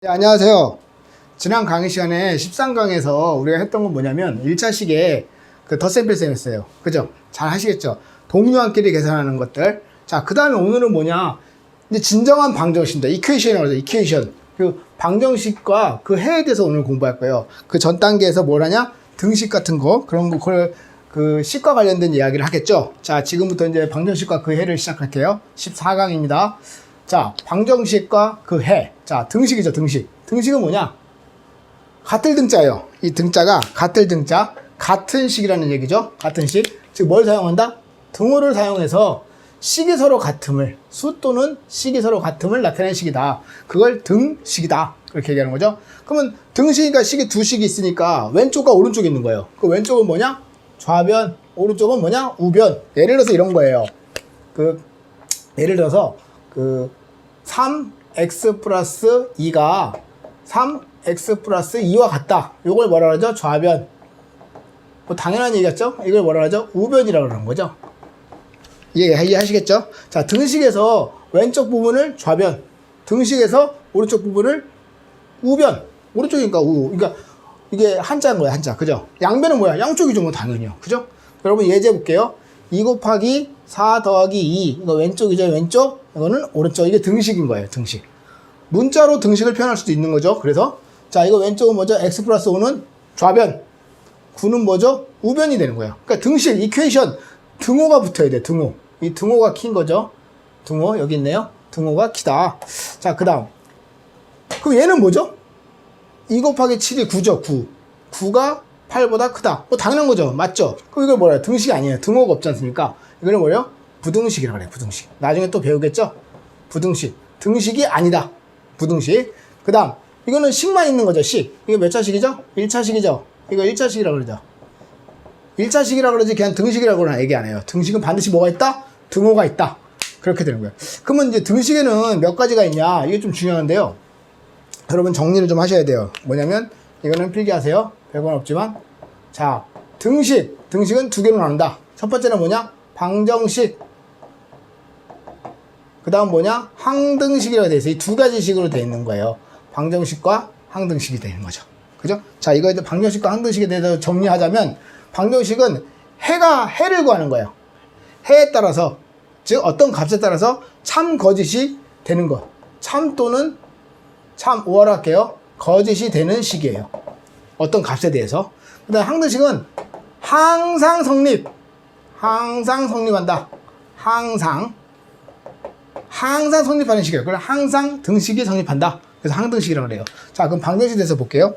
네, 안녕하세요. 지난 강의 시간에 13강에서 우리가 했던 건 뭐냐면 1차식에 그 덧셈 뺄셈했어요. 그죠? 잘 하시겠죠? 동류한끼리 계산하는 것들. 자, 그 다음에 오늘은 뭐냐? 이제 진정한 방정식입니다. 이퀘이션이라고 하죠. 이퀘이션. 그 방정식과 그 해에 대해서 오늘 공부할 거예요. 그 전 단계에서 뭘 하냐? 등식 같은 거, 그런 거, 그걸 그 식과 관련된 이야기를 하겠죠? 자, 지금부터 이제 방정식과 그 해를 시작할게요. 14강입니다. 자, 방정식과 그 해. 자, 등식이죠, 등식. 등식은 뭐냐? 같을 등자예요. 이 등자가 같을 등자, 같은 식이라는 얘기죠. 같은 식. 즉, 뭘 사용한다? 등호를 사용해서 식이 서로 같음을, 수 또는 식이 서로 같음을 나타내는 식이다. 그걸 등식이다. 그렇게 얘기하는 거죠. 그러면 등식이니까 식이 두 식이 있으니까 왼쪽과 오른쪽이 있는 거예요. 그 왼쪽은 뭐냐? 좌변, 오른쪽은 뭐냐? 우변. 예를 들어서 이런 거예요. 예를 들어서 3x 플러스 2가 3x 플러스 2와 같다. 이걸 뭐라 그러죠? 좌변. 뭐 당연한 얘기겠죠? 이걸 뭐라 그러죠? 우변이라고 그러는 거죠. 이해하시겠죠? 자, 등식에서 왼쪽 부분을 좌변, 등식에서 오른쪽 부분을 우변. 오른쪽이니까 그러니까 이게 한자인 거야, 한자. 그죠? 양변은 뭐야? 양쪽이죠, 뭐 당연히요. 그죠? 여러분 예제 볼게요. 2 곱하기 4 더하기 2. 이거 왼쪽이죠, 왼쪽. 이거는 오른쪽. 이게 등식인 거예요, 등식. 문자로 등식을 표현할 수도 있는 거죠. 그래서 자, 이거 왼쪽은 뭐죠? x 플러스 5는 좌변. 9는 뭐죠? 우변이 되는 거예요. 그러니까 등식, 이퀘이션, 등호가 붙어야 돼, 등호. 이 등호가 키인 거죠. 등호, 여기 있네요. 등호가 키다. 자, 그 다음. 그럼 얘는 뭐죠? 2 곱하기 7이 9죠, 9. 9가 8보다 크다. 뭐 당연한 거죠. 맞죠? 그럼 이걸 뭐래요? 등식이 아니에요. 등호가 없지 않습니까? 이거는 뭐예요? 부등식이라고 그래요, 부등식. 나중에 또 배우겠죠? 부등식. 등식이 아니다. 부등식. 그 다음, 이거는 식만 있는 거죠, 식. 이거 몇 차식이죠? 1차식이죠? 이거 1차식이라고 그러죠. 1차식이라고 그러지 그냥 등식이라고는 얘기 안 해요. 등식은 반드시 뭐가 있다? 등호가 있다. 그렇게 되는 거예요. 그러면 이제 등식에는 몇 가지가 있냐? 이게 좀 중요한데요. 여러분 정리를 좀 하셔야 돼요. 뭐냐면, 이거는 필기하세요. 100원 없지만. 자, 등식은 두 개로 나눈다. 첫 번째는 뭐냐? 방정식. 그 다음 뭐냐? 항등식이라고 되어 있어요. 이 두 가지 식으로 되어 있는 거예요. 방정식과 항등식이 되는 거죠. 그죠? 자, 이거 이제 방정식과 항등식에 대해서 정리하자면, 방정식은 해를 구하는 거예요. 해에 따라서, 즉 어떤 값에 따라서 참, 거짓이 되는 것. 참 또는 참, 5월 할게요. 거짓이 되는 식이에요. 어떤 값에 대해서. 그 다음 항등식은 항상 성립한다. 항상 성립하는 식이에요. 그럼 항상 등식이 성립한다. 그래서 항등식이라고 그래요. 자, 그럼 방정식에 대해서 볼게요.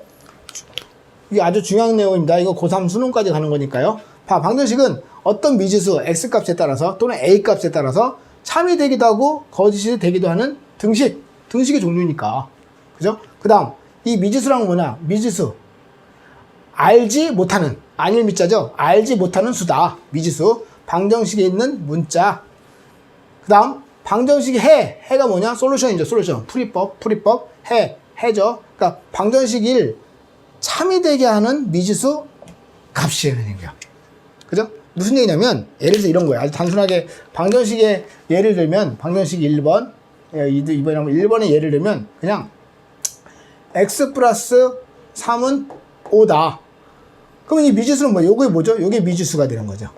이게 아주 중요한 내용입니다. 이거 고3 수능까지 가는 거니까요. 방정식은 어떤 미지수 x값에 따라서 또는 a값에 따라서 참이 되기도 하고 거짓이 되기도 하는 등식의 종류니까. 그죠? 그 다음, 이 미지수랑 뭐냐? 미지수. 알지 못하는, 아닐 미자죠? 알지 못하는 수다. 미지수. 방정식에 있는 문자. 그 다음, 방정식의 해가 뭐냐? 솔루션이죠, 솔루션. 풀이법, 해죠. 그러니까 방정식 1, 참이 되게 하는 미지수 값이라는 얘기야. 그죠? 무슨 얘기냐면, 예를 들어서 이런 거예요. 아주 단순하게 방정식의 예를 들면, 방정식 1번, 2번이라면 1번의 예를 들면, 그냥, x 플러스 3은 5다. 그러면 이 미지수는 뭐예요? 요게 뭐죠? 요게 미지수가 되는 거죠.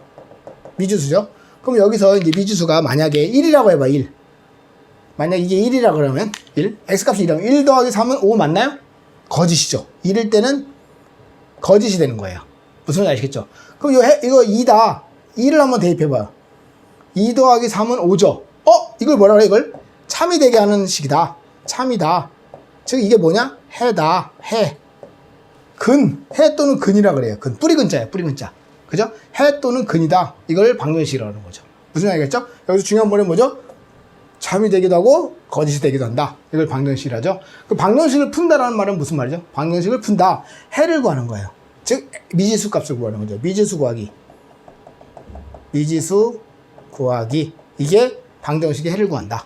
미지수죠? 그럼 여기서 이제 미지수가 만약에 1이라고 해봐, 1. 만약 이게 1이라 그러면, 1. x값이 1이라면 1 더하기 3은 5 맞나요? 거짓이죠. 1일 때는 거짓이 되는 거예요. 무슨 말인지 아시겠죠? 그럼 이거 2다. 2를 한번 대입해봐요. 2 더하기 3은 5죠. 이걸 뭐라 그래, 이걸? 참이 되게 하는 식이다. 참이다. 즉, 이게 뭐냐? 해다. 해 또는 근이라 그래요. 뿌리 근자예요, 뿌리 근자. 그죠? 해 또는 근이다. 이걸 방정식이라고 하는 거죠. 무슨 말이겠죠? 여기서 중요한 말은 뭐죠? 참이 되기도 하고, 거짓이 되기도 한다. 이걸 방정식이라죠. 그 방정식을 푼다라는 말은 무슨 말이죠? 방정식을 푼다. 해를 구하는 거예요. 즉, 미지수 값을 구하는 거죠. 미지수 구하기. 이게 방정식의 해를 구한다.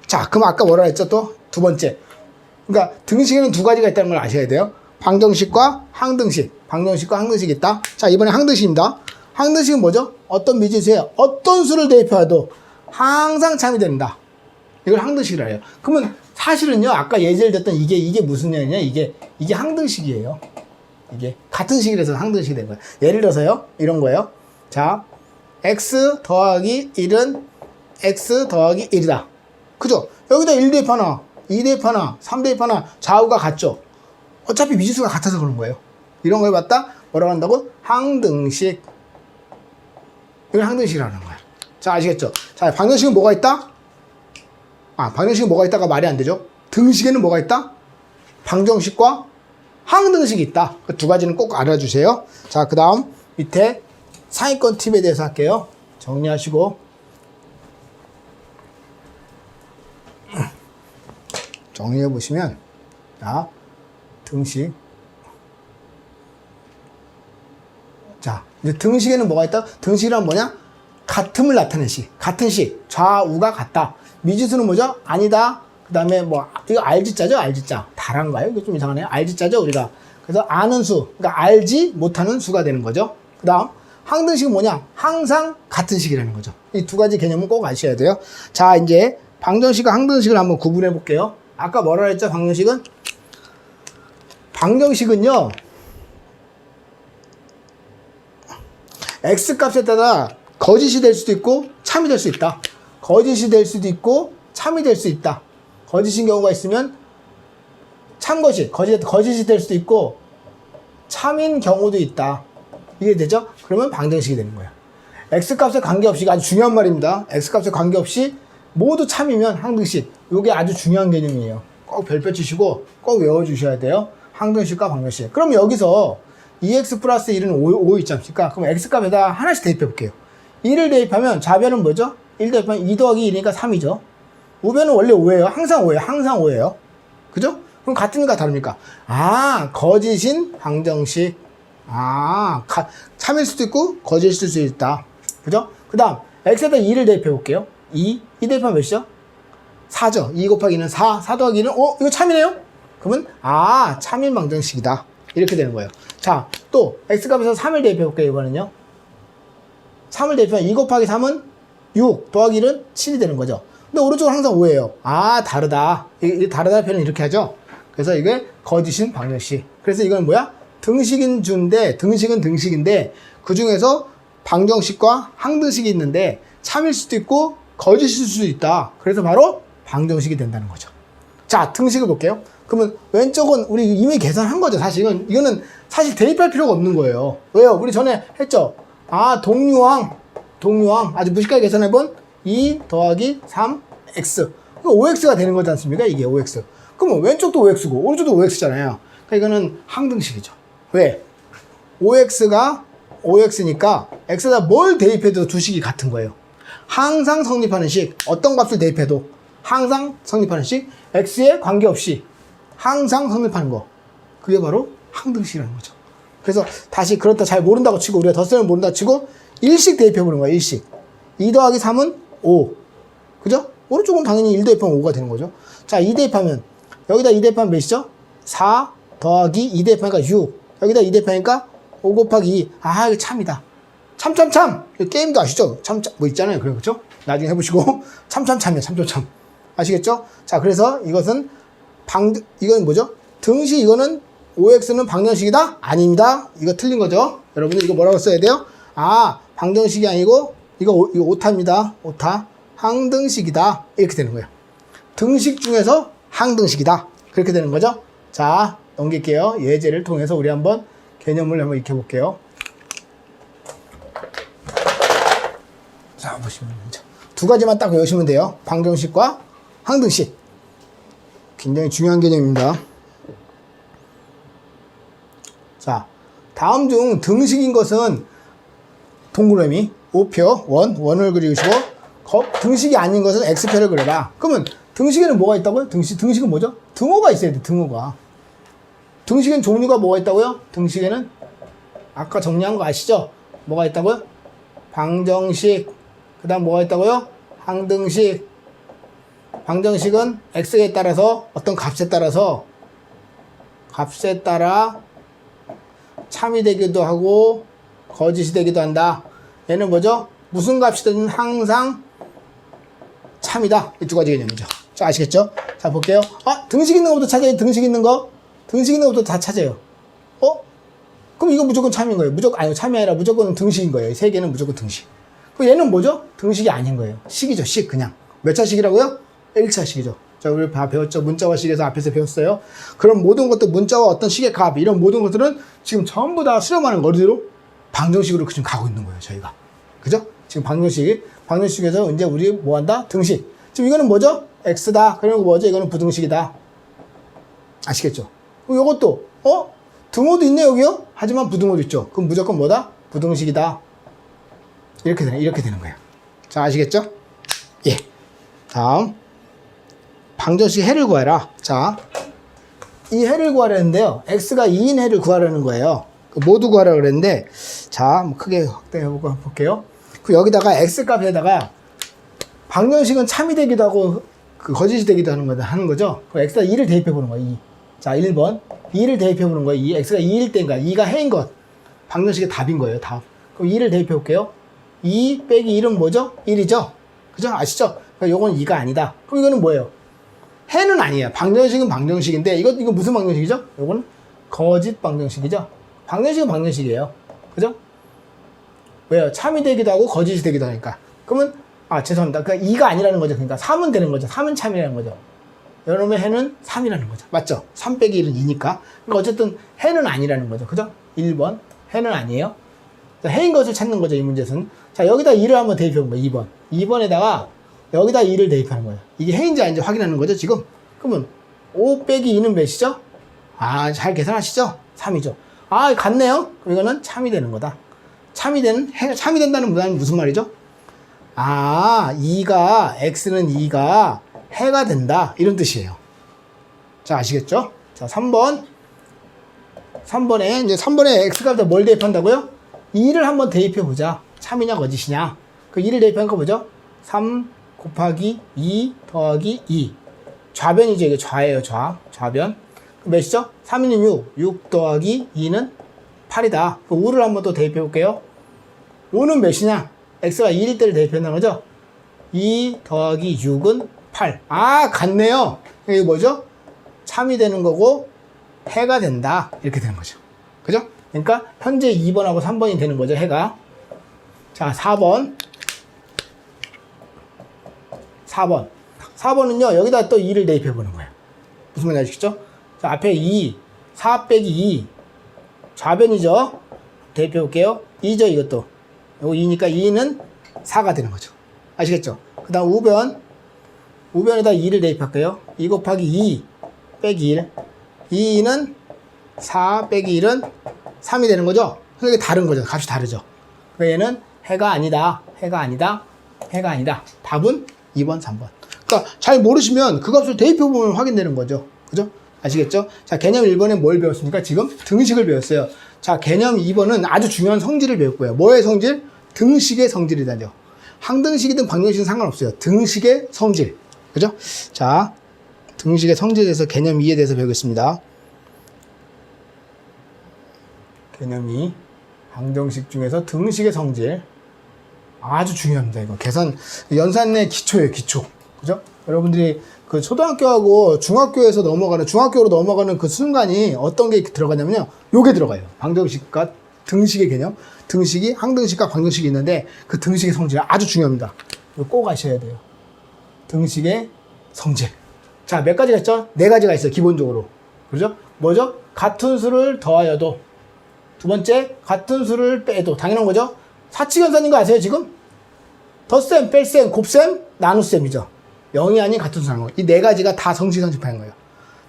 자, 그럼 아까 뭐라 했죠? 또 두 번째. 그러니까 등식에는 두 가지가 있다는 걸 아셔야 돼요. 방정식과 항등식. 방정식과 항등식이 있다. 자, 이번에 항등식입니다. 항등식은 뭐죠? 어떤 미지수에 어떤 수를 대입해도 항상 참이 된다. 이걸 항등식이라 해요. 그러면 사실은요, 아까 예제를 줬던 이게 무슨 녀냐? 이게 항등식이에요. 이게 같은 식이라서 항등식이 된 거예요. 예를 들어서요, 이런 거예요. 자, x 더하기 1은 x 더하기 1이다. 그죠? 여기다 1 대입하나, 2 대입하나, 3 대입하나, 좌우가 같죠? 어차피 미지수가 같아서 그런 거예요. 이런 걸 갖다 뭐라고 한다고? 항등식. 이걸 항등식이라는 거야. 자, 아시겠죠? 자, 방정식은 뭐가 있다? 방정식은 뭐가 있다가 말이 안 되죠? 등식에는 뭐가 있다? 방정식과 항등식이 있다. 그 두 가지는 꼭 알아주세요. 자, 그 다음 밑에 상위권 팁에 대해서 할게요. 정리하시고. 정리해 보시면, 자, 등식. 자, 이제 등식에는 뭐가 있다? 등식이란 뭐냐? 같음을 나타내는 식. 같은 식. 좌우가 같다. 미지수는 뭐죠? 아니다. 그 다음에 뭐, 이거 알지자죠? 알지자. 다란가요? 이거 좀 이상하네요. 알지자죠? 우리가. 그래서 아는 수. 그러니까 알지 못하는 수가 되는 거죠. 그 다음, 항등식은 뭐냐? 항상 같은 식이라는 거죠. 이 두 가지 개념은 꼭 아셔야 돼요. 자, 이제 방정식과 항등식을 한번 구분해 볼게요. 아까 뭐라 했죠? 방정식은? 방정식은요, x값에 따라 거짓이 될 수도 있고 참이 될 수 있다. 거짓이 될 수도 있고 참이 될 수 있다. 거짓인 경우가 있으면 참거짓, 거짓이 될 수도 있고 참인 경우도 있다. 이게 되죠? 그러면 방정식이 되는 거예요. x값에 관계없이, 아주 중요한 말입니다. x값에 관계없이 모두 참이면 항등식. 이게 아주 중요한 개념이에요. 꼭 별표 치시고 꼭 외워주셔야 돼요. 항등식과 방정식. 그럼 여기서 2x 플러스 1은 5 있지 않습니까? 그럼 x값에다 하나씩 대입해 볼게요. 1을 대입하면 좌변은 뭐죠? 1 대입하면 2 더하기 1이니까 3이죠. 우변은 원래 5예요. 항상 5예요. 항상 5예요. 그죠? 그럼 같습니까? 다릅니까? 거짓인 방정식. 참일 수도 있고 거짓일 수도 있다. 그죠? 그 다음 x에다 2를 대입해 볼게요. 2 대입하면 몇이죠? 4죠. 2 곱하기 2는 4. 4 더하기 1은 이거 참이네요? 그러면 참인 방정식이다. 이렇게 되는 거예요. 자, 또 x값에서 3을 대입해 볼게요. 이번엔요. 3을 대입하면 2 곱하기 3은 6 더하기 1은 7이 되는 거죠. 근데 오른쪽은 항상 5예요. 다르다. 이 다르다 표현은 이렇게 하죠. 그래서 이게 거짓인 방정식. 그래서 이건 뭐야? 등식인 주인데, 등식은 등식인데 그 중에서 방정식과 항등식이 있는데 참일 수도 있고 거짓일 수도 있다. 그래서 바로 방정식이 된다는 거죠. 자, 등식을 볼게요. 그러면 왼쪽은 우리 이미 계산한 거죠. 사실 이거는 사실 대입할 필요가 없는 거예요. 왜요? 우리 전에 했죠. 동류항 아주 무식하게 계산해본 2 더하기 3x. 5x가 되는 거지 않습니까? 이게 5x. 그러면 왼쪽도 5x고 오른쪽도 5x잖아요. 그러니까 이거는 항등식이죠. 왜? 5x니까 x에다 뭘 대입해도 두 식이 같은 거예요. 항상 성립하는 식. 어떤 값을 대입해도 항상 성립하는 식. x에 관계없이 항상 성립하는 거. 그게 바로 항등식이라는 거죠. 그래서 다시 그렇다 잘 모른다고 치고, 우리가 덧셈을 모른다고 치고 일식 대입해보는 거야. 일식. 2 더하기 3은 5. 그죠? 오른쪽은 당연히 1 대입하면 5가 되는 거죠. 자, 2 대입하면 여기다 2 대입하면 몇이죠? 4 더하기 2 대입하니까 6. 여기다 2 대입하니까 5 곱하기 2. 이거 참이다. 참. 게임도 아시죠? 뭐 있잖아요. 그렇죠? 나중에 해보시고. 참이야. 참. 아시겠죠? 자, 그래서 이것은 이건 뭐죠? 등식, 이거는 5x는 방정식이다? 아닙니다. 이거 틀린 거죠? 여러분들 이거 뭐라고 써야 돼요? 방정식이 아니고 이거 오타입니다. 오타. 항등식이다. 이렇게 되는 거예요. 등식 중에서 항등식이다. 그렇게 되는 거죠? 자, 넘길게요. 예제를 통해서 우리 한번 개념을 한번 익혀볼게요. 자, 보시면 두 가지만 딱 외우시면 돼요. 방정식과 항등식. 굉장히 중요한 개념입니다. 자, 다음 중 등식인 것은 동그라미, 우표, 원을 그리시고, 등식이 아닌 것은 x표를 그려라. 그러면 등식에는 뭐가 있다고요? 등식은 뭐죠? 등호가 있어야 돼, 등호가. 등식에는 종류가 뭐가 있다고요? 등식에는 아까 정리한 거 아시죠? 뭐가 있다고요? 방정식. 그 다음 뭐가 있다고요? 항등식. 방정식은 x에 따라서 어떤 값에 따라 참이 되기도 하고 거짓이 되기도 한다. 얘는 뭐죠? 무슨 값이든 항상 참이다. 이 두 가지 개념이죠. 자, 아시겠죠? 자, 볼게요. 아, 등식 있는 것부터 찾아요. 등식 있는 거. 등식 있는 것부터 다 찾아요. 그럼 이거 무조건 참인 거예요. 참이 아니라 무조건 등식인 거예요. 이 세 개는 무조건 등식. 그럼 얘는 뭐죠? 등식이 아닌 거예요. 식이죠, 식, 그냥. 몇 차식이라고요? 1차식이죠. 자, 우리 다 배웠죠? 문자와 식에서 앞에서 배웠어요. 그럼 모든 것들, 문자와 어떤 식의 값, 이런 모든 것들은 지금 전부 다 수렴하는 거 어디로? 방정식으로 지금 가고 있는 거예요, 저희가. 그죠? 지금 방정식에서 이제 우리 뭐 한다? 등식. 지금 이거는 뭐죠? x다. 그리고 뭐죠? 이거는 부등식이다. 아시겠죠? 그럼 이것도, 등호도 있네, 여기요? 하지만 부등호도 있죠. 그럼 무조건 뭐다? 부등식이다. 이렇게 되는 거예요. 자, 아시겠죠? 예. 다음. 방정식 해를 구하라. 자, 이 해를 구하라는데요. x가 2인 해를 구하라는 거예요. 모두 구하라 그랬는데, 자, 크게 확대해보고 볼게요. 그 여기다가 x 값에다가 방정식은 참이 되기도 하고, 거짓이 되기도 하는 거죠. 그 x가 2를 대입해보는 거예요, 2. 자, 1번. 2를 대입해보는 거예요. 2. x가 2일 때인가? 2가 해인 것. 방정식의 답인 거예요, 답. 그럼 2를 대입해볼게요. 2 빼기 1은 뭐죠? 1이죠? 그죠? 아시죠? 그러니까 요건 2가 아니다. 그럼 이거는 뭐예요? 해는 아니에요. 방정식은 방정식인데, 이거 무슨 방정식이죠? 요거는 거짓 방정식이죠? 방정식은 방정식이에요. 그죠? 왜요? 참이 되기도 하고, 거짓이 되기도 하니까. 그러면, 죄송합니다. 그러니까 2가 아니라는 거죠. 그러니까 3은 되는 거죠. 3은 참이라는 거죠. 여러분의 해는 3이라는 거죠. 맞죠? 3 빼기 1은 2니까. 그러니까 어쨌든 해는 아니라는 거죠. 그죠? 1번. 해는 아니에요. 해인 것을 찾는 거죠, 이 문제에서는. 자, 여기다 2를 한번 대입해본 거예요, 2번. 2번에다가 여기다 2를 대입하는 거예요. 이게 해인지 아닌지 확인하는 거죠, 지금. 그러면 5 빼기 2는 몇이죠? 잘 계산하시죠? 3이죠. 같네요? 그럼 이거는 참이 되는 거다. 참이 된다는 말은 무슨 말이죠? x는 2가 해가 된다. 이런 뜻이에요. 자, 아시겠죠? 자, 3번에, 이제 3번에 x값에 뭘 대입한다고요? 2를 한번 대입해보자. 참이냐, 거짓이냐. 그 2를 대입한 거 뭐죠? 3 곱하기 2 더하기 2. 좌변이죠. 이게 좌예요, 좌변. 몇이죠? 3은 6. 6 더하기 2는 8이다. 그 5를 한번 또 대입해볼게요. 5는 몇이냐? x가 2일 때를 대입한다는 거죠? 2 더하기 6은 8. 같네요. 이게 뭐죠? 참이 되는 거고, 해가 된다. 이렇게 되는 거죠. 그죠? 그러니까, 현재 2번하고 3번이 되는 거죠, 해가. 자, 4번. 4번은요, 여기다 또 2를 대입해보는 거예요. 무슨 말인지 아시겠죠? 자, 앞에 2, 4 빼기 2. 좌변이죠? 대입해볼게요. 2죠, 이것도. 요거 2니까 2는 4가 되는 거죠. 아시겠죠? 그 다음 우변에다 2를 대입할게요. 2 곱하기 2 빼기 1. 2는 4 빼기 1은 3이 되는 거죠? 그러니까 다른 거죠. 값이 다르죠. 그러니까 얘는 해가 아니다. 답은 2번, 3번. 그러니까 잘 모르시면 그 값을 대입해보면 확인되는 거죠. 그죠? 아시겠죠? 자, 개념 1번에 뭘 배웠습니까? 지금 등식을 배웠어요. 자, 개념 2번은 아주 중요한 성질을 배울 거예요. 뭐의 성질? 등식의 성질이다죠. 항등식이든 방정식이든 상관없어요. 등식의 성질. 그죠? 자, 등식의 성질에 대해서 개념 2에 대해서 배우겠습니다. 개념 2. 방정식 중에서 등식의 성질. 아주 중요합니다. 이거 계산, 연산의 기초예요, 기초. 그죠? 여러분들이 그 초등학교하고 중학교로 넘어가는 그 순간이 어떤 게 들어가냐면요. 요게 들어가요. 방정식과 등식의 개념. 등식이 항등식과 방정식이 있는데 그 등식의 성질 아주 중요합니다. 이거 꼭 아셔야 돼요. 등식의 성질. 자, 몇 가지가 있죠? 4가지가 있어요, 기본적으로. 그죠? 뭐죠? 같은 수를 더하여도. 두 번째, 같은 수를 빼도. 당연한 거죠? 사칙연산인 거 아세요, 지금? 덧셈, 뺄셈, 곱셈, 나눗셈이죠. 0이 아닌 같은 수라는 거. 이 4가지가 다 성질상집하는 거예요.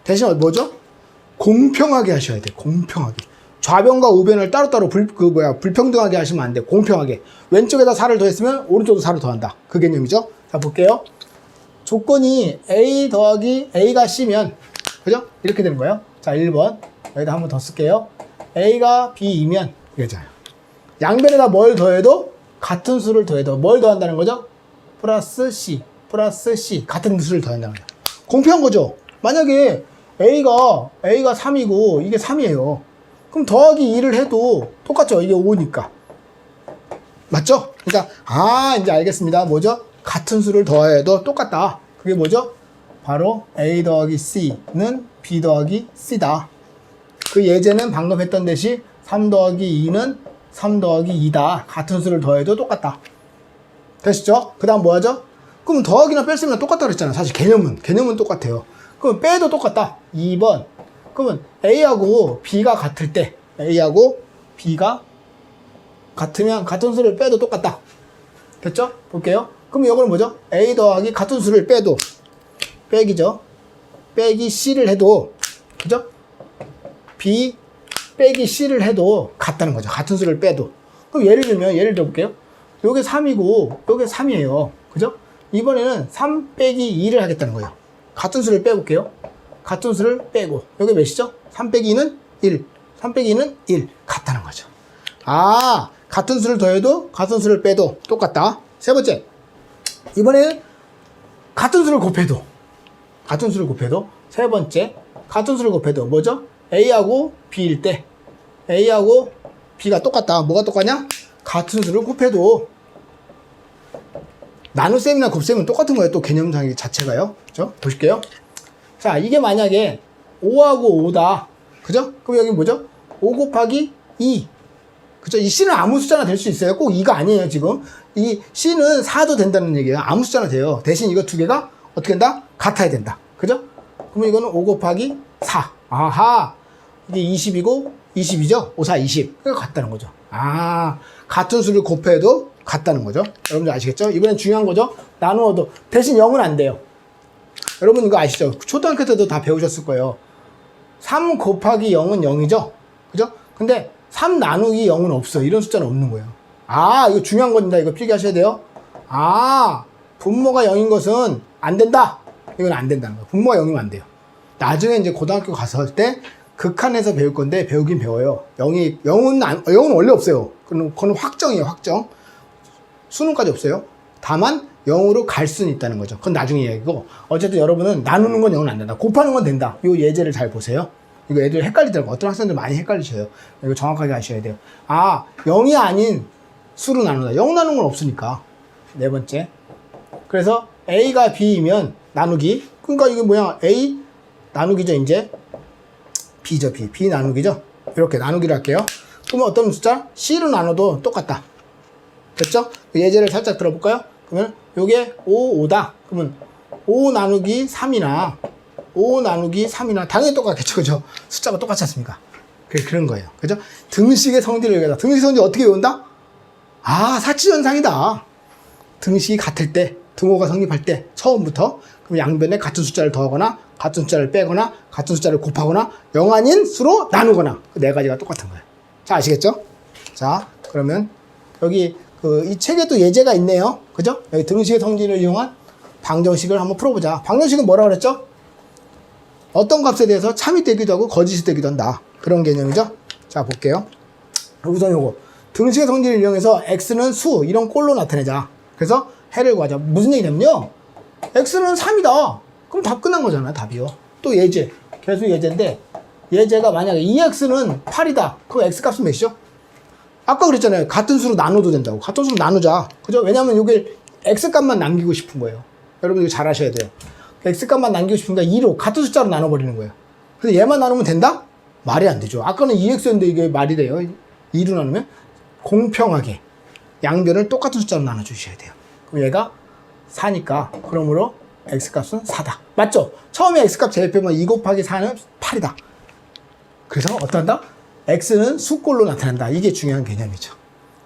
대신 뭐죠? 공평하게 하셔야 돼. 공평하게. 좌변과 우변을 따로따로 불평등하게 하시면 안 돼. 공평하게. 왼쪽에다 4를 더했으면 오른쪽도 4를 더한다. 그 개념이죠. 자, 볼게요. 조건이 A 더하기 A가 C면, 그죠? 이렇게 되는 거예요. 자, 1번. 여기다 한번 더 쓸게요. A가 B이면, 이거잖아요. 양변에다 뭘 더해도, 같은 수를 더해도, 뭘 더한다는 거죠? 플러스 C. 같은 수를 더한다는 거죠. 공평한 거죠? 만약에 A가 3이고, 이게 3이에요. 그럼 더하기 2를 해도 똑같죠? 이게 5니까. 맞죠? 그러니까, 이제 알겠습니다. 뭐죠? 같은 수를 더해도 똑같다. 그게 뭐죠? 바로 A 더하기 C는 B 더하기 C다. 그 예제는 방금 했던 듯이 3 더하기 2는 3 더하기 2다. 같은 수를 더해도 똑같다. 되시죠? 그 다음 뭐 하죠? 그럼 더하기나 뺐으면 똑같다 그랬잖아. 사실 개념은 똑같아요. 그럼 빼도 똑같다. 2번. 그러면 A하고 B가 같을 때, A하고 B가 같으면 같은 수를 빼도 똑같다. 됐죠? 볼게요. 그럼 이거는 뭐죠? A 더하기 같은 수를 빼도, 빼기죠. 빼기 C를 해도, 그죠? B 빼기 C를 해도 같다는 거죠. 같은 수를 빼도. 그럼 예를 들어 볼게요. 요게 3이고, 요게 3이에요. 그죠? 이번에는 3 빼기 2를 하겠다는 거예요. 같은 수를 빼볼게요. 같은 수를 빼고, 요게 몇이죠? 3 빼기 2는 1. 3 빼기 2는 1. 같다는 거죠. 아, 같은 수를 더해도, 같은 수를 빼도 똑같다. 세 번째. 이번에는 같은 수를 곱해도. 세 번째. 같은 수를 곱해도 뭐죠? A하고 B일 때 A하고 B가 똑같다. 뭐가 똑같냐? 같은 수를 곱해도 나눗셈이나 곱셈은 똑같은 거예요. 또 개념상 자체가요. 그죠? 보실게요. 자, 이게 만약에 5하고 5다. 그죠? 그럼 여기 뭐죠? 5 곱하기 2. 그죠? 이 C는 아무 숫자나 될 수 있어요. 꼭 2가 아니에요, 지금. 이 C는 4도 된다는 얘기예요. 아무 숫자나 돼요. 대신 이거 두 개가 어떻게 된다? 같아야 된다. 그죠? 그러면 이거는 5 곱하기 4. 아하. 이게 20이고 20이죠? 5, 4, 20. 그게 같다는 거죠. 아, 같은 수를 곱해도 같다는 거죠. 여러분들 아시겠죠? 이번엔 중요한 거죠. 나누어도. 대신 0은 안 돼요. 여러분 이거 아시죠? 초등학교 때도 다 배우셨을 거예요. 3 곱하기 0은 0이죠? 그죠? 근데 3 나누기 0은 없어. 이런 숫자는 없는 거예요. 아, 이거 중요한 겁니다. 이거 필기하셔야 돼요. 아, 분모가 0인 것은 안 된다. 이건 안 된다는 거예요. 분모가 0이면 안 돼요. 나중에 이제 고등학교 가서 때 극한에서 배울 건데 배우긴 배워요. 0은 원래 없어요. 그건 확정이에요, 확정. 수능까지 없어요. 다만 0으로 갈 수는 있다는 거죠. 그건 나중에 얘기고. 어쨌든 여러분은 나누는 건 0은 안 된다. 곱하는 건 된다. 이 예제를 잘 보세요. 이거 애들 헷갈리더라고요. 어떤 학생들 많이 헷갈리셔요. 이거 정확하게 아셔야 돼요. 아, 0이 아닌 수로 나누다. 0 나누는 건 없으니까. 네 번째. 그래서 A가 B이면 나누기. 그러니까 이게 뭐야? A 나누기죠, 이제. B죠, B. B 나누기죠. 이렇게 나누기를 할게요. 그러면 어떤 숫자? C로 나눠도 똑같다. 됐죠? 예제를 살짝 들어볼까요? 그러면 요게 5, 5다. 그러면 5 나누기 3이나 5 나누기 3이나 당연히 똑같겠죠. 그죠? 숫자가 똑같지 않습니까? 그런 거예요. 그죠? 등식의 성질을 얘기하다. 등식 성질 어떻게 외운다? 아, 사치현상이다. 등식이 같을 때, 등호가 성립할 때, 처음부터. 그럼 양변에 같은 숫자를 더하거나, 같은 숫자를 빼거나, 같은 숫자를 곱하거나, 0 아닌 수로 나누거나. 그 네 가지가 똑같은 거예요. 자, 아시겠죠? 자, 그러면 여기 이 책에도 예제가 있네요. 그죠? 여기 등식의 성질을 이용한 방정식을 한번 풀어보자. 방정식은 뭐라고 그랬죠? 어떤 값에 대해서 참이 되기도 하고 거짓이 되기도 한다. 그런 개념이죠. 자, 볼게요. 우선 요거. 등식의 성질을 이용해서 x는 수, 이런 꼴로 나타내자. 그래서 해를 구하자. 무슨 얘기냐면요. x는 3이다. 그럼 답 끝난 거잖아요. 답이요. 또 예제. 계수 예제인데, 예제가 만약에 2x는 8이다. 그럼 x값은 몇이죠? 아까 그랬잖아요. 같은 수로 나눠도 된다고. 같은 수로 나누자. 그죠? 왜냐면 이게 x값만 남기고 싶은 거예요. 여러분 이거 잘 하셔야 돼요. x값만 남기고 싶으니까 2로 같은 숫자로 나눠버리는 거예요. 그래서 얘만 나누면 된다? 말이 안 되죠. 아까는 2x였는데 이게 말이 돼요. 2로 나누면 공평하게 양변을 똑같은 숫자로 나눠주셔야 돼요. 그럼 얘가 4니까 그러므로 x값은 4다. 맞죠? 처음에 x값 제곱하면 2 곱하기 4는 8이다. 그래서 어떠한다? x는 수꼴로 나타난다. 이게 중요한 개념이죠.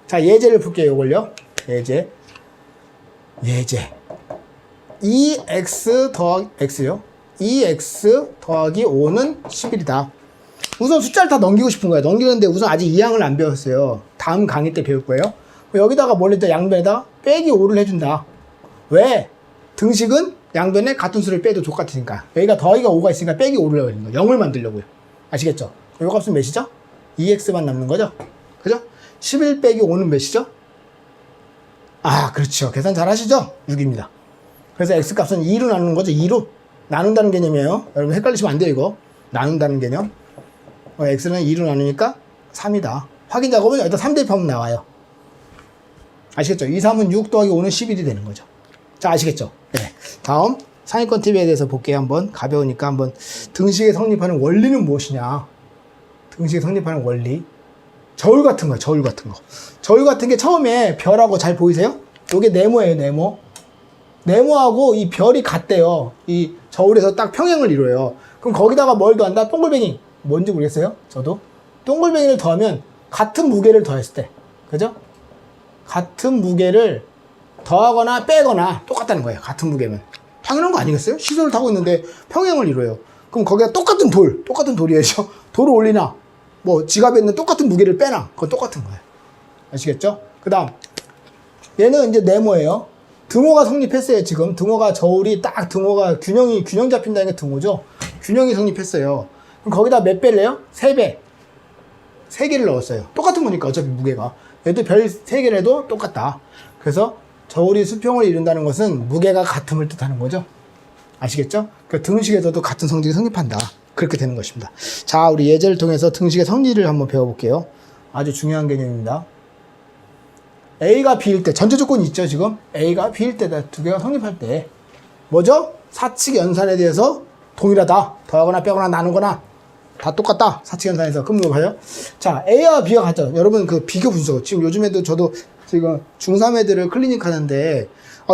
자, 예제를 볼게요. 이걸요. 예제. 2x 더하기 x요. 2x 더하기 5는 11이다. 우선 숫자를 다 넘기고 싶은 거예요. 넘기는데 우선 아직 2항을 안 배웠어요. 다음 강의 때 배울 거예요. 여기다가 뭘 했다? 양변에다 빼기 5를 해준다. 왜? 등식은 양변에 같은 수를 빼도 똑같으니까. 여기가 더하기가 5가 있으니까 빼기 5를 해주는 거예요. 0을 만들려고요. 아시겠죠? 이 값은 몇이죠? 2x만 남는 거죠? 그죠? 11 빼기 5는 몇이죠? 아, 그렇죠. 계산 잘 하시죠? 6입니다. 그래서 x값은 2로 나누는 거죠. 2로. 나눈다는 개념이에요. 여러분 헷갈리시면 안 돼요, 이거. 나눈다는 개념. x는 2로 나누니까 3이다. 확인 작업은 여기다 3 대입하면 나와요. 아시겠죠? 2, 3은 6 더하기 5는 11이 되는 거죠. 자, 아시겠죠? 네. 다음 상위권 TV에 대해서 볼게요. 한번 가벼우니까 한번 등식에 성립하는 원리는 무엇이냐. 등식에 성립하는 원리. 저울 같은 거야. 저울 같은 거. 저울 같은 게 처음에 별하고 잘 보이세요? 요게 네모예요. 네모. 네모하고 이 별이 같대요. 이 저울에서 딱 평행을 이루어요. 그럼 거기다가 뭘 더한다? 동글뱅이. 뭔지 모르겠어요? 저도. 동글뱅이를 더하면 같은 무게를 더했을 때. 그죠? 같은 무게를 더하거나 빼거나 똑같다는 거예요. 같은 무게면. 당연한 거 아니겠어요? 시소를 타고 있는데 평행을 이루어요. 그럼 거기가 똑같은 똑같은 돌이에요. 돌을 올리나, 뭐 지갑에 있는 똑같은 무게를 빼나, 그건 똑같은 거예요. 아시겠죠? 그 다음, 얘는 이제 네모예요. 등호가 성립했어요, 지금. 등호가 저울이 딱 균형 잡힌다는 게 등호죠? 균형이 성립했어요. 그럼 거기다 몇 배를 해요? 3배. 3개를 넣었어요. 똑같은 거니까, 어차피 무게가. 얘도 별 3개를 해도 똑같다. 그래서 저울이 수평을 이룬다는 것은 무게가 같음을 뜻하는 거죠. 아시겠죠? 그 등식에서도 같은 성질이 성립한다. 그렇게 되는 것입니다. 자, 우리 예제를 통해서 등식의 성질을 한번 배워볼게요. 아주 중요한 개념입니다. A가 B일 때, 전제 조건이 있죠, 지금? A가 B일 때, 두 개가 성립할 때. 뭐죠? 사칙 연산에 대해서 동일하다. 더하거나 빼거나 나누거나 다 똑같다. 사칙 연산에서. 그럼 이거 봐요. 자, A와 B가 같죠? 여러분, 그 비교 분석. 지금 요즘에도 저도 지금 중3 애들을 클리닉 하는데,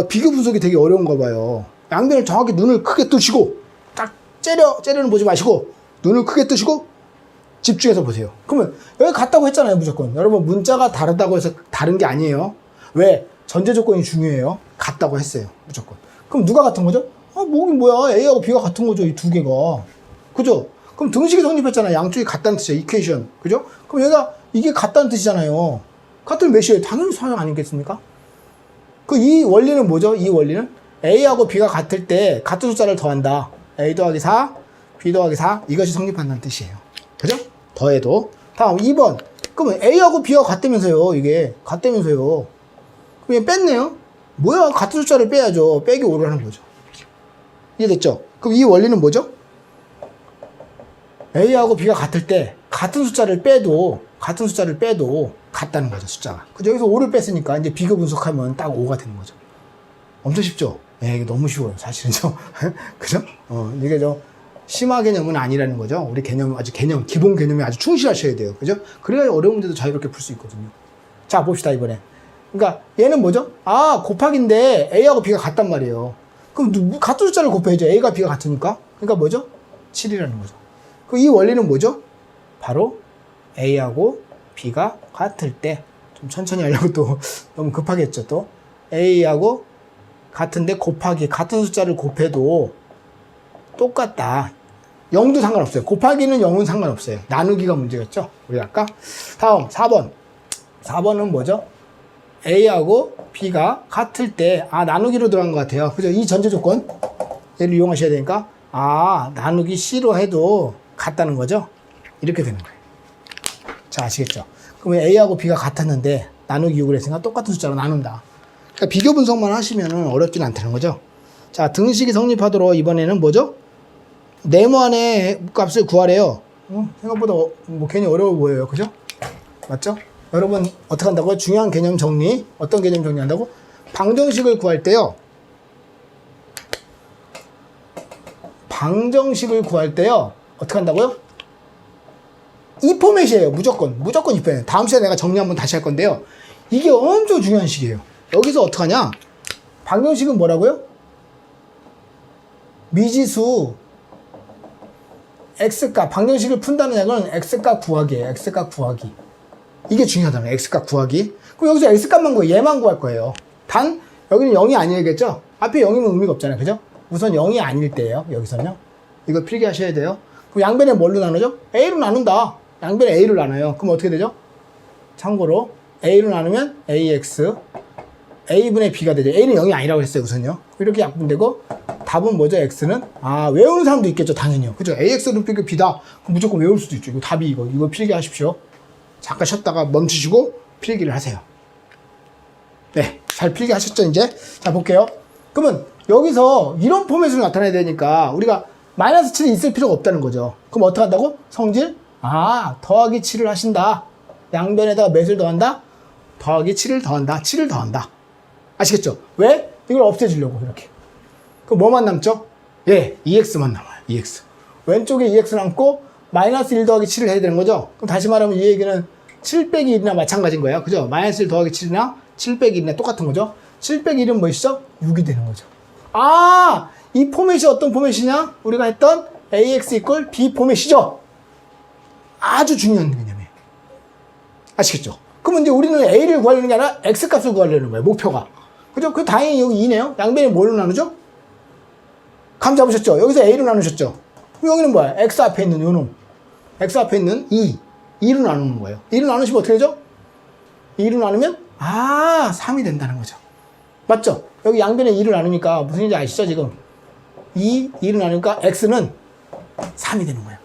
비교 분석이 되게 어려운가 봐요. 양변을 정확히 눈을 크게 뜨시고, 딱 째려는 보지 마시고, 눈을 크게 뜨시고, 집중해서 보세요. 그러면 여기 같다고 했잖아요, 무조건. 여러분, 문자가 다르다고 해서 다른 게 아니에요. 왜? 전제 조건이 중요해요. 같다고 했어요, 무조건. 그럼 누가 같은 거죠? 뭐긴 뭐야. A하고 B가 같은 거죠, 이 두 개가. 그죠? 그럼 등식이 성립했잖아요. 양쪽이 같다는 뜻이에요, 이퀘이션. 그죠? 그럼 얘가 이게 같다는 뜻이잖아요. 같은 몇이에요? 당연히 4형 아니겠습니까? 이 원리는 뭐죠? 이 원리는 A하고 B가 같을 때 같은 숫자를 더한다. A 더하기 4, B 더하기 4. 이것이 성립한다는 뜻이에요. 그죠? 더해도. 다음 2번. 그러면 A하고 B가 같다면서요. 이게 같다면서요. 그럼 얘 뺐네요. 뭐야? 같은 숫자를 빼야죠. 빼기 5를 하는 거죠. 이해됐죠? 그럼 이 원리는 뭐죠? A하고 B가 같을 때 같은 숫자를 빼도 같다는 거죠, 숫자가. 그죠? 여기서 5를 뺐으니까 이제 비교 분석하면 딱 5가 되는 거죠. 엄청 쉽죠? 이게 너무 쉬워요, 사실은. 그죠? 이게 심화 개념은 아니라는 거죠. 우리 기본 개념에 아주 충실하셔야 돼요. 그죠? 그래야 어려운 문제도 자유롭게 풀 수 있거든요. 자, 봅시다, 이번에. 그러니까 얘는 뭐죠? 곱하기인데 A하고 B가 같단 말이에요. 그럼 같은 숫자를 곱해야죠. A가 B가 같으니까. 그러니까 뭐죠? 7이라는 거죠. 이 원리는 뭐죠? 바로 A하고 B가 같을 때, 좀 천천히 하려고 또 너무 급하게 했죠, 또. A하고 같은데 곱하기, 같은 숫자를 곱해도 똑같다. 0도 상관없어요. 곱하기는 0은 상관없어요. 나누기가 문제였죠, 우리 아까. 다음 4번. 4번은 뭐죠? A하고 B가 같을 때, 나누기로 들어간 것 같아요. 그죠? 이 전제 조건, 얘를 이용하셔야 되니까, 나누기 C로 해도 같다는 거죠? 이렇게 되는 거예요. 자, 아시겠죠? 그러면 A하고 B가 같았는데, 나누기 6을 했으니까 똑같은 숫자로 나눈다. 그러니까 비교 분석만 하시면 어렵진 않다는 거죠. 자, 등식이 성립하도록 이번에는 뭐죠? 네모 안에 값을 구하래요. 생각보다 괜히 어려워 보여요. 그죠? 맞죠? 여러분, 어떻게 한다고요? 중요한 개념 정리. 어떤 개념 정리한다고? 방정식을 구할 때요. 어떻게 한다고요? 이 포맷이에요. 무조건 이 포맷. 다음 시간에 내가 정리 한번 다시 할 건데요. 이게 엄청 중요한 식이에요. 여기서 어떻게 하냐? 방정식은 뭐라고요? 미지수 x값, 방정식을 푼다는 약은 x값 구하기예요. x값 구하기. 이게 중요하다는 x값 구하기. 그럼 여기서 x값만 구해요. 얘만 구할 거예요. 단 여기는 0이 아니겠죠? 앞에 0이면 의미가 없잖아요. 그죠? 우선 0이 아닐 때예요. 여기서는요. 이거 필기하셔야 돼요. 그럼 양변에 뭘로 나누죠? a로 나눈다. 양변에 a로 나눠요. 그럼 어떻게 되죠? 참고로 a로 나누면 ax, a분의 b가 되죠. a는 0이 아니라고 했어요, 우선요. 이렇게 약분되고, 답은 뭐죠? x는? 외우는 사람도 있겠죠, 당연히요. 그죠? ax는 필기 b다. 그럼 무조건 외울 수도 있죠. 이거 답이 이거 필기하십시오. 잠깐 쉬었다가 멈추시고 필기를 하세요. 네, 잘 필기하셨죠, 이제? 자, 볼게요. 그러면 여기서 이런 포맷으로 나타내야 되니까 우리가 마이너스 7이 있을 필요가 없다는 거죠. 그럼 어떻게 한다고? 성질? 더하기 7을 하신다. 양변에다가 몇을 더한다? 더하기 7을 더한다. 7을 더한다. 아시겠죠? 왜? 이걸 없애주려고, 이렇게. 그럼 뭐만 남죠? 예, 2x만 남아요. 2x. 왼쪽에 2x 남고 마이너스 1 더하기 7을 해야 되는 거죠. 그럼 다시 말하면 이 얘기는 7 빼기 1이나 마찬가지인 거예요. 그죠? 마이너스 1 더하기 7이나 7 빼기 1이나 똑같은 거죠. 7 빼기 1은 뭐시죠? 6이 되는 거죠. 아, 이 포맷이 어떤 포맷이냐? 우리가 했던 ax 이퀄 b 포맷이죠. 아주 중요한 개념이에요. 아시겠죠? 그럼 이제 우리는 a를 구하려는 게 아니라 x 값을 구하려는 거예요. 목표가. 그죠? 그 다행히 여기 2네요. 양변이 뭘로 나누죠? 감 잡으셨죠? 여기서 a로 나누셨죠? 그럼 여기는 뭐야? x 앞에 있는 요 놈. x 앞에 있는 2로 나누는 거예요. 2로 나누시면 어떻게 되죠? 2로 나누면 3이 된다는 거죠. 맞죠? 여기 양변에 2를 나누니까 무슨 일인지 아시죠? 지금 2를 나누니까 x는 3이 되는 거예요.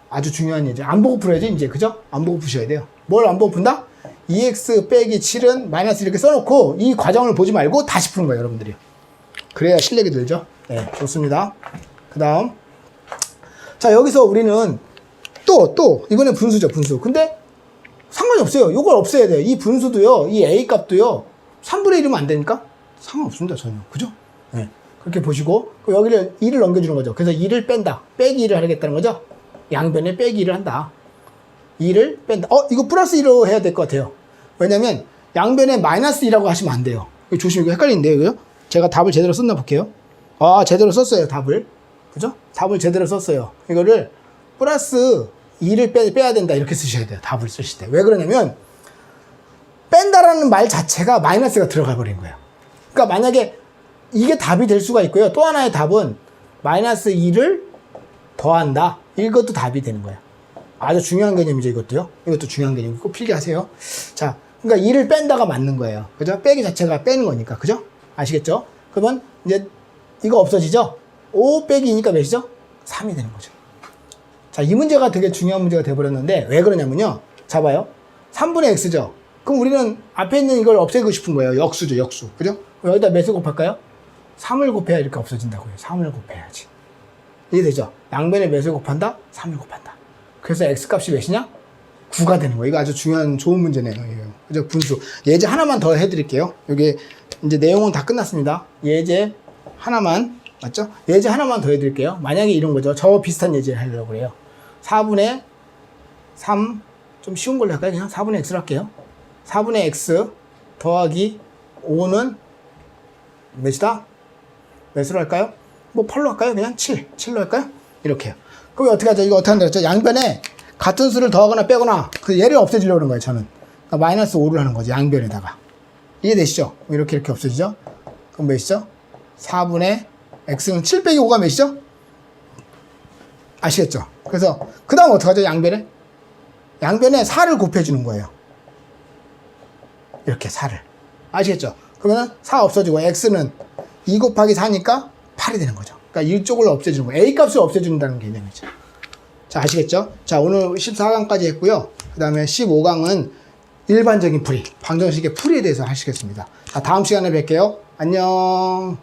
아주 중요한 얘기죠. 안 보고 풀어야지 이제. 그죠? 안 보고 푸셔야 돼요. 뭘 안 보고 푼다? 2x 빼기 7은 마이너스 이렇게 써놓고 이 과정을 보지 말고 다시 푸는 거예요. 여러분들이. 그래야 실력이 들죠. 네, 좋습니다. 그 다음 자, 여기서 우리는 또 이번엔 분수죠. 분수. 근데 상관이 없어요. 이걸 없애야 돼요. 이 분수도요, 이 a 값도요 3분의 1이면 안 되니까 상관없습니다. 전혀. 그죠? 네. 그렇게 보시고 여기를 2를 넘겨주는 거죠. 그래서 2를 뺀다. 빼기 2를 하겠다는 거죠. 양변에 빼기 2를 한다. 2를 뺀다. 이거 플러스 2로 해야 될 것 같아요. 왜냐면 양변에 마이너스 2라고 하시면 안 돼요. 조심히, 이거 헷갈리는데요. 이거? 제가 답을 제대로 썼나 볼게요. 제대로 썼어요. 답을. 그죠? 답을 제대로 썼어요. 이거를 플러스 2를 빼야 된다. 이렇게 쓰셔야 돼요. 답을 쓰실 때. 왜 그러냐면 뺀다라는 말 자체가 마이너스가 들어가 버린 거예요. 그러니까 만약에 이게 답이 될 수가 있고요. 또 하나의 답은 마이너스 2를 더한다. 이것도 답이 되는 거예요. 아주 중요한 개념이죠. 이것도요. 이것도 중요한 개념이고 꼭 필기 하세요. 자, 그러니까 2를 뺀다가 맞는 거예요. 그죠? 빼기 자체가 빼는 거니까. 그죠? 아시겠죠? 그러면 이제 이거 없어지죠? 5 빼기 2니까 몇이죠? 3이 되는 거죠. 자, 이 문제가 되게 중요한 문제가 돼버렸는데 왜 그러냐면요. 자, 봐요. 3분의 x죠? 그럼 우리는 앞에 있는 이걸 없애고 싶은 거예요. 역수죠. 역수. 그죠? 여기다 몇을 곱할까요? 3을 곱해야 이렇게 없어진다고요. 3을 곱해야지. 이해되죠? 양변에 몇을 곱한다? 3을 곱한다. 그래서 x값이 몇이냐? 9가 되는 거예요. 이거 아주 중요한 좋은 문제네요. 이거. 그죠? 분수. 예제 하나만 더 해드릴게요. 여기 이제 내용은 다 끝났습니다. 예제 하나만, 맞죠? 예제 하나만 더 해드릴게요. 만약에 이런 거죠. 저와 비슷한 예제를 하려고 해요. 4분의 3, 좀 쉬운 걸로 할까요? 그냥 4분의 x로 할게요. 4분의 x 더하기 5는 몇이다? 몇으로 할까요? 뭐 8로 할까요? 그냥 7로 할까요? 이렇게요. 그럼 어떻게 하죠? 이거 어떻게 한다고 했죠? 양변에 같은 수를 더하거나 빼거나 그 얘를 없애주려고 하는 거예요. 저는. 그러니까 마이너스 5를 하는 거죠. 양변에다가. 이해되시죠? 이렇게 없어지죠? 그럼 몇이죠? 4분의 x는 7 빼기 5가 몇이죠? 아시겠죠? 그래서 그 다음 어떻게 하죠? 양변에? 양변에 4를 곱해주는 거예요. 이렇게 4를. 아시겠죠? 그러면 4 없어지고 x는 2 곱하기 4니까 8이 되는 거죠. 그러니까 이쪽을 없애주는 거예요. a 값을 없애준다는 개념이죠. 자, 아시겠죠? 자, 오늘 14강까지 했고요. 그 다음에 15강은 일반적인 풀이, 방정식의 풀이에 대해서 하시겠습니다. 자, 다음 시간에 뵐게요. 안녕.